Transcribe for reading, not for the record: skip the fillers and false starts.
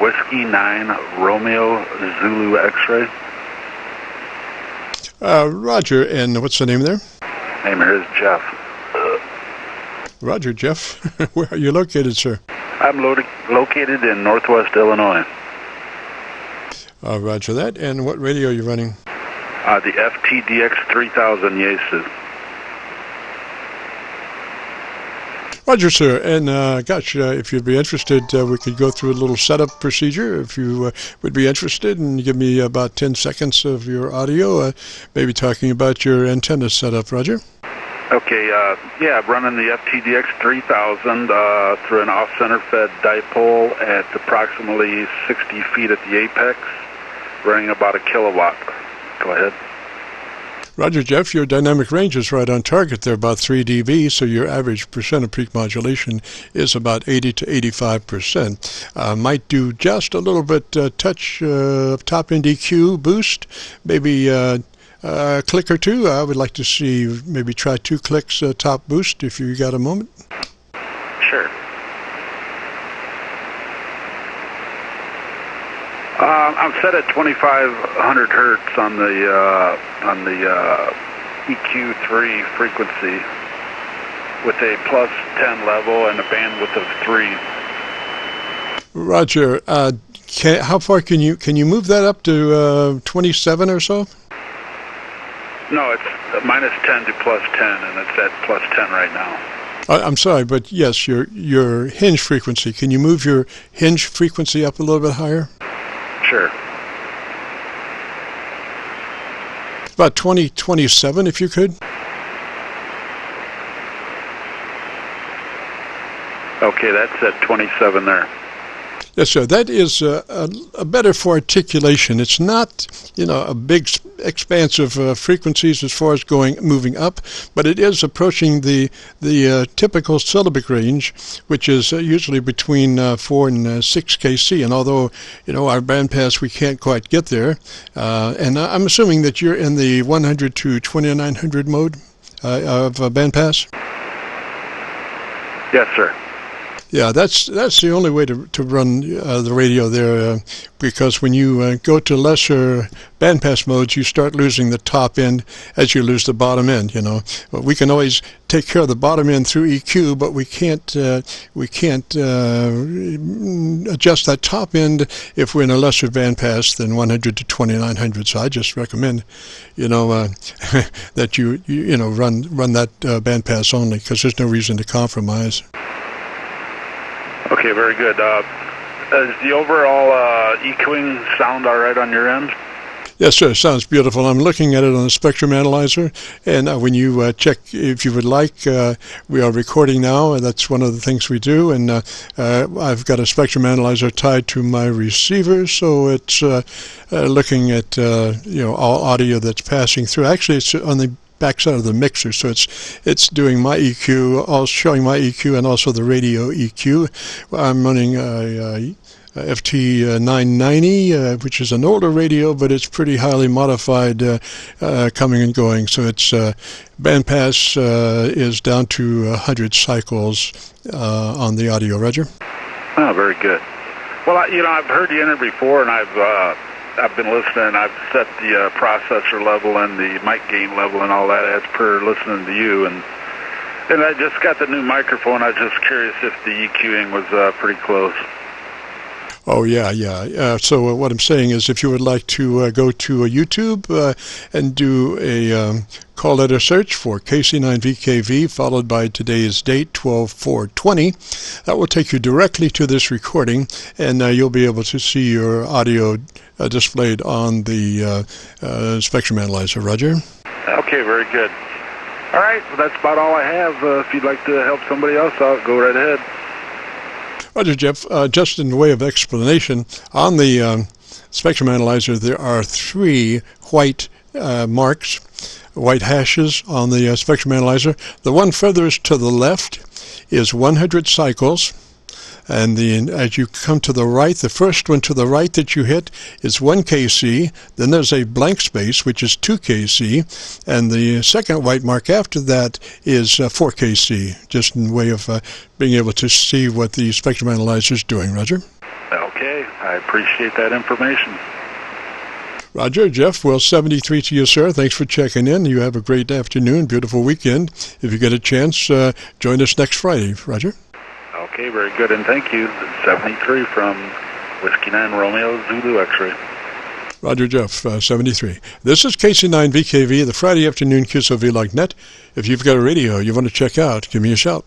Whiskey 9 Romeo Zulu X-ray. Roger, and what's the name there? Name here is Jeff. Roger, Jeff. Where are you located, sir? I'm located in Northwest Illinois. Roger that. And what radio are you running? The FTDX-3000 Yaesu. Roger, sir. And if you'd be interested, we could go through a little setup procedure if you would be interested, and give me about 10 seconds of your audio, maybe talking about your antenna setup. Roger. Okay, yeah, running the FTDX-3000 through an off-center fed dipole at approximately 60 feet at the apex, running about 1 kilowatt. Go ahead. Roger, Jeff, your dynamic range is right on target there, about 3 dB, so your average percent of peak modulation is about 80 to 85%. Might do just a little bit touch top-end EQ boost, maybe a click or two. I would like to see maybe try 2 clicks top boost if you got a moment. Sure. I'm set at 2,500 hertz on the EQ3 frequency with a plus 10 level and a bandwidth of 3. Roger. How far can you move that up to 27 or so? No, it's minus 10 to plus 10, and it's at plus 10 right now. I'm sorry, but yes, your hinge frequency. Can you move your hinge frequency up a little bit higher? Sure. About 2027, if you could. Okay, that's at 27 there. Yes, sir. That is a better for articulation. It's not, a big expansive frequencies as far as moving up, but it is approaching the typical syllabic range, which is usually between 4 and 6 kc. And although, our bandpass, we can't quite get there. And I'm assuming that you're in the 100 to 2900 mode of bandpass? Yes, sir. Yeah, that's the only way to run the radio there, because when you go to lesser bandpass modes, you start losing the top end as you lose the bottom end. But we can always take care of the bottom end through EQ, but we can't adjust that top end if we're in a lesser bandpass than 100 to 2900. So I just recommend, that you run that bandpass only, because there's no reason to compromise. Okay, very good. Is the overall EQing sound all right on your end? Yes, sir. Sounds beautiful. I'm looking at it on a spectrum analyzer, and when you check, if you would like, we are recording now, and that's one of the things we do, and I've got a spectrum analyzer tied to my receiver, so it's looking at all audio that's passing through. Actually, it's on the backside of the mixer, so it's doing my EQ, also showing my EQ and also the radio EQ. I'm running a FT990, which is an older radio, but it's pretty highly modified coming and going. So its bandpass is down to 100 cycles on the audio. Roger? Oh, very good. Well, I've heard you in it before, and I've been listening. I've set the processor level and the mic gain level and all that as per listening to you. And I just got the new microphone. I was just curious if the EQing was pretty close. Oh, yeah. So what I'm saying is, if you would like to go to YouTube and do a call letter search for KC9VKV, followed by today's date, 12/4/20, that will take you directly to this recording, and you'll be able to see your audio displayed on the spectrum analyzer. Roger? Okay, very good. All right, well, that's about all I have. If you'd like to help somebody else out, go right ahead. Roger, Jeff. Just in the way of explanation, on the spectrum analyzer, there are 3 white marks, white hashes on the spectrum analyzer. The one furthest to the left is 100 cycles. And as you come to the right, the first one to the right that you hit is 1 kc. Then there's a blank space, which is 2 kc. And the second white mark after that is 4 kc, just in way of being able to see what the spectrum analyzer is doing. Roger? Okay. I appreciate that information. Roger. Jeff, well, 73 to you, sir. Thanks for checking in. You have a great afternoon, beautiful weekend. If you get a chance, join us next Friday. Roger. Okay, very good, and thank you. 73 from Whiskey 9 Romeo Zulu X-Ray. Roger, Jeff, 73. This is KC9VKV, the Friday afternoon Qso-Vlog net. If you've got a radio you want to check out, give me a shout.